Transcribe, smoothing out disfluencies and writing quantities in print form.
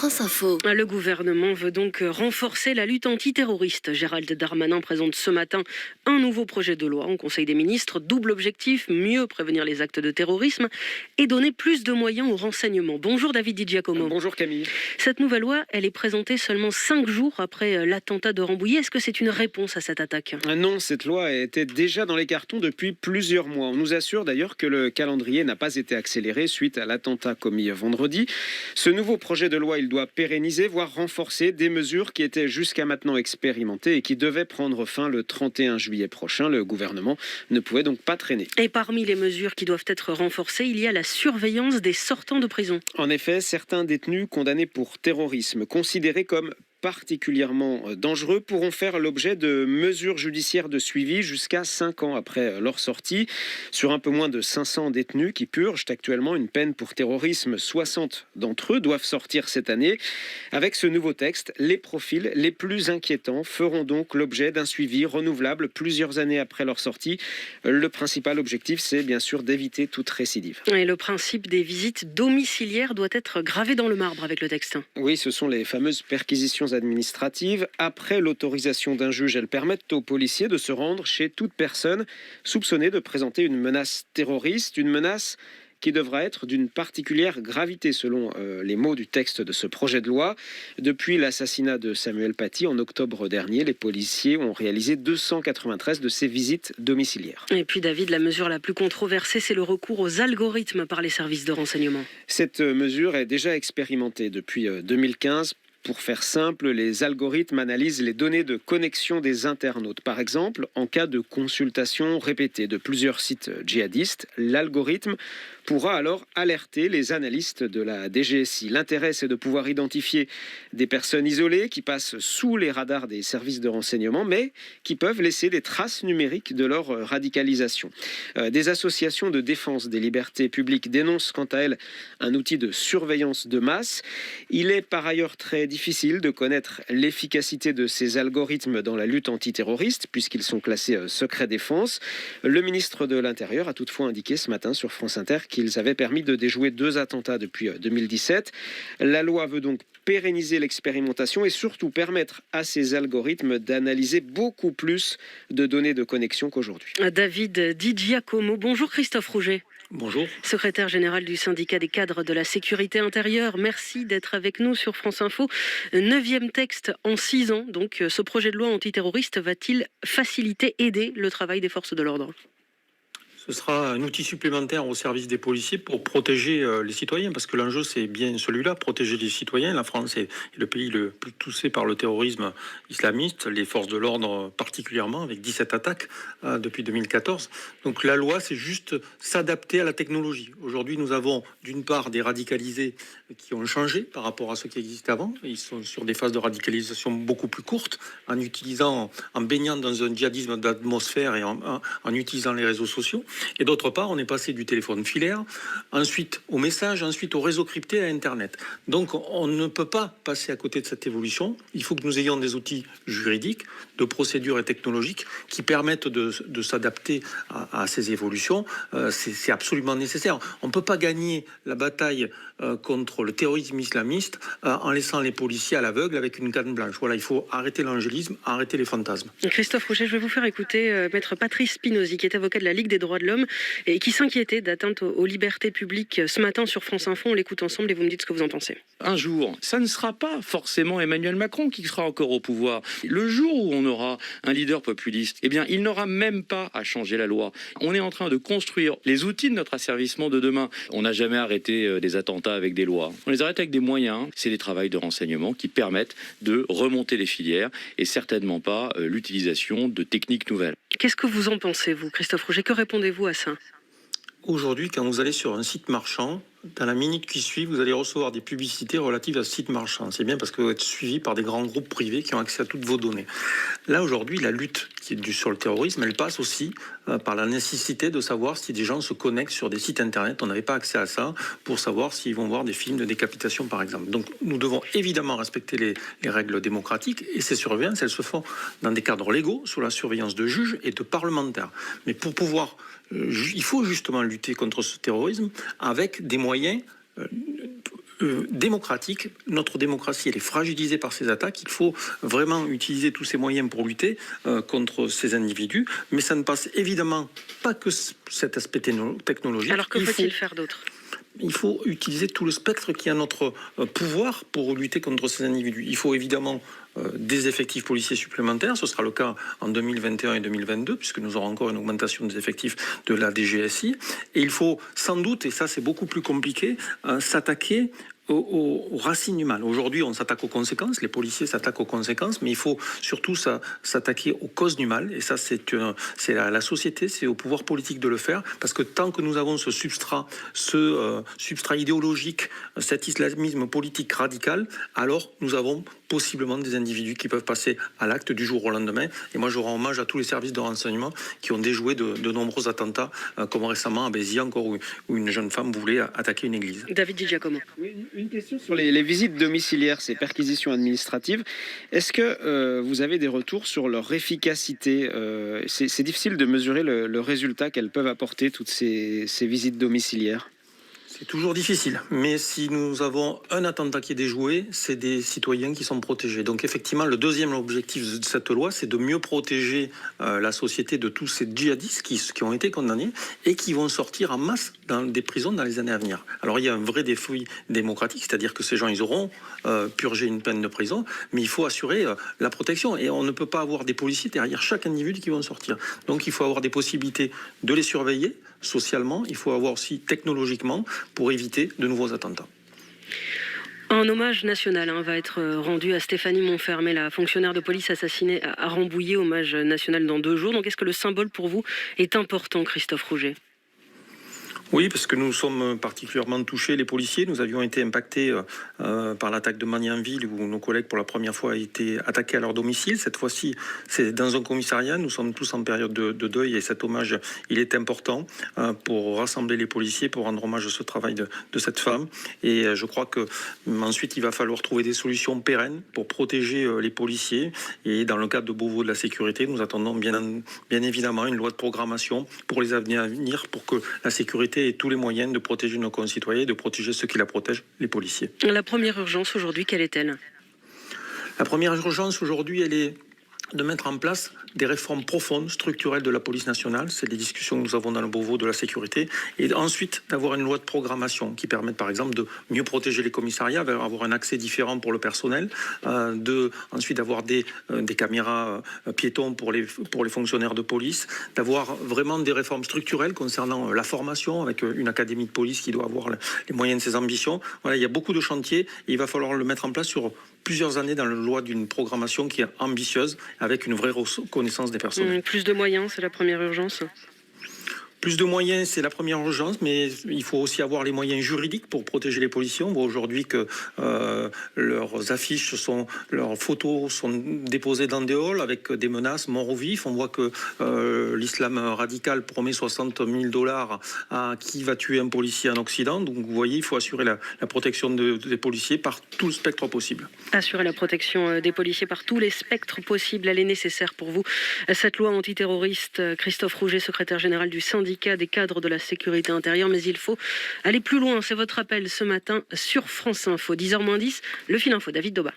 France Info. Le gouvernement veut donc renforcer la lutte antiterroriste. Gérald Darmanin présente ce matin un nouveau projet de loi au Conseil des ministres. Double objectif, mieux prévenir les actes de terrorisme et donner plus de moyens aux renseignements. Bonjour David Di Giacomo. Bonjour Camille. Cette nouvelle loi, elle est présentée seulement 5 jours après l'attentat de Rambouillet. Est-ce que c'est une réponse à cette attaque ? Non, cette loi était déjà dans les cartons depuis plusieurs mois. On nous assure d'ailleurs que le calendrier n'a pas été accéléré suite à l'attentat commis vendredi. Ce nouveau projet de loi, il doit pérenniser, voire renforcer des mesures qui étaient jusqu'à maintenant expérimentées et qui devaient prendre fin le 31 juillet prochain. Le gouvernement ne pouvait donc pas traîner. Et parmi les mesures qui doivent être renforcées, il y a la surveillance des sortants de prison. En effet, certains détenus condamnés pour terrorisme, considérés comme particulièrement dangereux, pourront faire l'objet de mesures judiciaires de suivi jusqu'à 5 ans après leur sortie. Sur un peu moins de 500 détenus qui purgent actuellement une peine pour terrorisme, 60 d'entre eux doivent sortir cette année. Avec ce nouveau texte, les profils les plus inquiétants feront donc l'objet d'un suivi renouvelable plusieurs années après leur sortie. Le principal objectif, c'est bien sûr d'éviter toute récidive. Et le principe des visites domiciliaires doit être gravé dans le marbre avec le texte. Oui, ce sont les fameuses perquisitions administratives. Après l'autorisation d'un juge, elles permettent aux policiers de se rendre chez toute personne soupçonnée de présenter une menace terroriste, une menace qui devra être d'une particulière gravité selon les mots du texte de ce projet de loi. Depuis l'assassinat de Samuel Paty en octobre dernier, les policiers ont réalisé 293 de ces visites domiciliaires. Et puis David, la mesure la plus controversée, c'est le recours aux algorithmes par les services de renseignement. Cette mesure est déjà expérimentée depuis 2015. Pour faire simple, les algorithmes analysent les données de connexion des internautes. Par exemple, en cas de consultation répétée de plusieurs sites djihadistes, l'algorithme pourra alors alerter les analystes de la DGSI. L'intérêt, c'est de pouvoir identifier des personnes isolées qui passent sous les radars des services de renseignement, mais qui peuvent laisser des traces numériques de leur radicalisation. Des associations de défense des libertés publiques dénoncent quant à elles un outil de surveillance de masse. Il est par ailleurs très difficile de connaître l'efficacité de ces algorithmes dans la lutte antiterroriste, puisqu'ils sont classés secret défense. Le ministre de l'Intérieur a toutefois indiqué ce matin sur France Inter qu'ils avaient permis de déjouer 2 attentats depuis 2017. La loi veut donc pérenniser l'expérimentation et surtout permettre à ces algorithmes d'analyser beaucoup plus de données de connexion qu'aujourd'hui. David Di Giacomo. Bonjour Christophe Rouget. Bonjour. Secrétaire général du syndicat des cadres de la sécurité intérieure. Merci d'être avec nous sur France Info. 9e texte en 6 ans. Donc, ce projet de loi antiterroriste va-t-il faciliter, aider le travail des forces de l'ordre ? Ce sera un outil supplémentaire au service des policiers pour protéger les citoyens, parce que l'enjeu c'est bien celui-là, protéger les citoyens. La France est le pays le plus touché par le terrorisme islamiste, les forces de l'ordre particulièrement, avec 17 attaques depuis 2014. Donc la loi, c'est juste s'adapter à la technologie. Aujourd'hui, nous avons d'une part des radicalisés qui ont changé par rapport à ce qui existait avant. Ils sont sur des phases de radicalisation beaucoup plus courtes, en baignant dans un djihadisme d'atmosphère et en utilisant les réseaux sociaux. Et d'autre part, on est passé du téléphone filaire, ensuite au message, ensuite au réseau crypté à Internet. Donc on ne peut pas passer à côté de cette évolution. Il faut que nous ayons des outils juridiques, de procédures et technologiques qui permettent de s'adapter à ces évolutions. C'est absolument nécessaire. On ne peut pas gagner la bataille contre le terrorisme islamiste en laissant les policiers à l'aveugle avec une canne blanche. Voilà, il faut arrêter l'angélisme, arrêter les fantasmes. Christophe Rouget, je vais vous faire écouter maître Patrice Spinozzi, qui est avocat de la Ligue des droits de l'homme et qui s'inquiétait d'atteinte aux libertés publiques ce matin sur France Info. On l'écoute ensemble et vous me dites ce que vous en pensez. Un jour, ça ne sera pas forcément Emmanuel Macron qui sera encore au pouvoir. Le jour où on aura un leader populiste, eh bien, il n'aura même pas à changer la loi. On est en train de construire les outils de notre asservissement de demain. On n'a jamais arrêté des attentats avec des lois. On les arrête avec des moyens. C'est des travails de renseignement qui permettent de remonter les filières et certainement pas l'utilisation de techniques nouvelles. Qu'est-ce que vous en pensez, vous, Christophe Rouget ? Que répondez-vous à ça ? Aujourd'hui, quand vous allez sur un site marchand, dans la minute qui suit, vous allez recevoir des publicités relatives à ce site marchand. C'est bien parce que vous êtes suivi par des grands groupes privés qui ont accès à toutes vos données. Là, aujourd'hui, la lutte qui est sur le terrorisme, elle passe aussi par la nécessité de savoir si des gens se connectent sur des sites internet. On n'avait pas accès à ça pour savoir s'ils vont voir des films de décapitation, par exemple. Donc, nous devons évidemment respecter les règles démocratiques et ces surveillances, elles se font dans des cadres légaux, sous la surveillance de juges et de parlementaires. Mais pour pouvoir... il faut justement lutter contre ce terrorisme avec des moyens démocratique. Notre démocratie, elle est fragilisée par ces attaques. Il faut vraiment utiliser tous ces moyens pour lutter contre ces individus. Mais ça ne passe évidemment pas que cet aspect technologique. Alors que faut-il faire d'autre ? Il faut utiliser tout le spectre qui est à notre pouvoir pour lutter contre ces individus. Il faut évidemment des effectifs policiers supplémentaires. Ce sera le cas en 2021 et 2022, puisque nous aurons encore une augmentation des effectifs de la DGSI. Et il faut sans doute, et ça c'est beaucoup plus compliqué, s'attaquer aux racines du mal. Aujourd'hui, on s'attaque aux conséquences, les policiers s'attaquent aux conséquences, mais il faut surtout s'attaquer aux causes du mal. Et ça, c'est la société, c'est au pouvoir politique de le faire, parce que tant que nous avons ce substrat idéologique, cet islamisme politique radical, alors nous avons possiblement des individus qui peuvent passer à l'acte du jour au lendemain. Et moi, je rends hommage à tous les services de renseignement qui ont déjoué de nombreux attentats, comme récemment à Béziers, encore où une jeune femme voulait attaquer une église. David Di Giacomo. Une question sur les visites domiciliaires, ces perquisitions administratives. Est-ce que vous avez des retours sur leur efficacité ? C'est difficile de mesurer le résultat qu'elles peuvent apporter, toutes ces visites domiciliaires. C'est toujours difficile, mais si nous avons un attentat qui est déjoué, c'est des citoyens qui sont protégés. Donc effectivement, le deuxième objectif de cette loi, c'est de mieux protéger la société de tous ces djihadistes qui ont été condamnés et qui vont sortir en masse dans des prisons dans les années à venir. Alors il y a un vrai défi démocratique, c'est-à-dire que ces gens, ils auront purgé une peine de prison, mais il faut assurer la protection. Et on ne peut pas avoir des policiers derrière chaque individu qui vont sortir. Donc il faut avoir des possibilités de les surveiller socialement, il faut avoir aussi technologiquement pour éviter de nouveaux attentats. Un hommage national va être rendu à Stéphanie Monfermé, la fonctionnaire de police assassinée à Rambouillet, hommage national dans 2 jours. Donc est-ce que le symbole pour vous est important, Christophe Rouget ? Oui, parce que nous sommes particulièrement touchés, les policiers. Nous avions été impactés par l'attaque de Magnanville, où nos collègues, pour la première fois, ont été attaqués à leur domicile. Cette fois-ci, c'est dans un commissariat. Nous sommes tous en période de deuil et cet hommage, il est important pour rassembler les policiers, pour rendre hommage à ce travail de cette femme. Et je crois qu'ensuite, il va falloir trouver des solutions pérennes pour protéger les policiers. Et dans le cadre de Beauvau de la sécurité, nous attendons bien évidemment une loi de programmation pour les années à venir, pour que la sécurité et tous les moyens de protéger nos concitoyens, de protéger ceux qui la protègent, les policiers. La première urgence aujourd'hui, quelle est-elle ? La première urgence aujourd'hui, elle est de mettre en place des réformes profondes, structurelles de la police nationale. C'est les discussions que nous avons dans le Beauvau de la sécurité. Et ensuite, d'avoir une loi de programmation qui permette, par exemple, de mieux protéger les commissariats, avoir un accès différent pour le personnel, ensuite d'avoir des caméras piétons pour les fonctionnaires de police, d'avoir vraiment des réformes structurelles concernant la formation, avec une académie de police qui doit avoir les moyens de ses ambitions. Voilà, il y a beaucoup de chantiers et il va falloir le mettre en place sur plusieurs années dans la loi d'une programmation qui est ambitieuse, avec une vraie reconnaissance des personnes. Plus de moyens, c'est la première urgence ? Plus de moyens, c'est la première urgence, mais il faut aussi avoir les moyens juridiques pour protéger les policiers. On voit aujourd'hui que leurs affiches, leurs photos sont déposées dans des halls avec des menaces, mort ou vif. On voit que l'islam radical promet $60 000 à qui va tuer un policier en Occident. Donc vous voyez, il faut assurer la protection des policiers par tout le spectre possible. Assurer la protection des policiers par tous les spectres possibles, elle est nécessaire pour vous. Cette loi antiterroriste, Christophe Rouget, secrétaire général du syndicat des cadres de la sécurité intérieure, mais il faut aller plus loin. C'est votre appel ce matin sur France Info. 10h moins 10, le fil info, David Doba.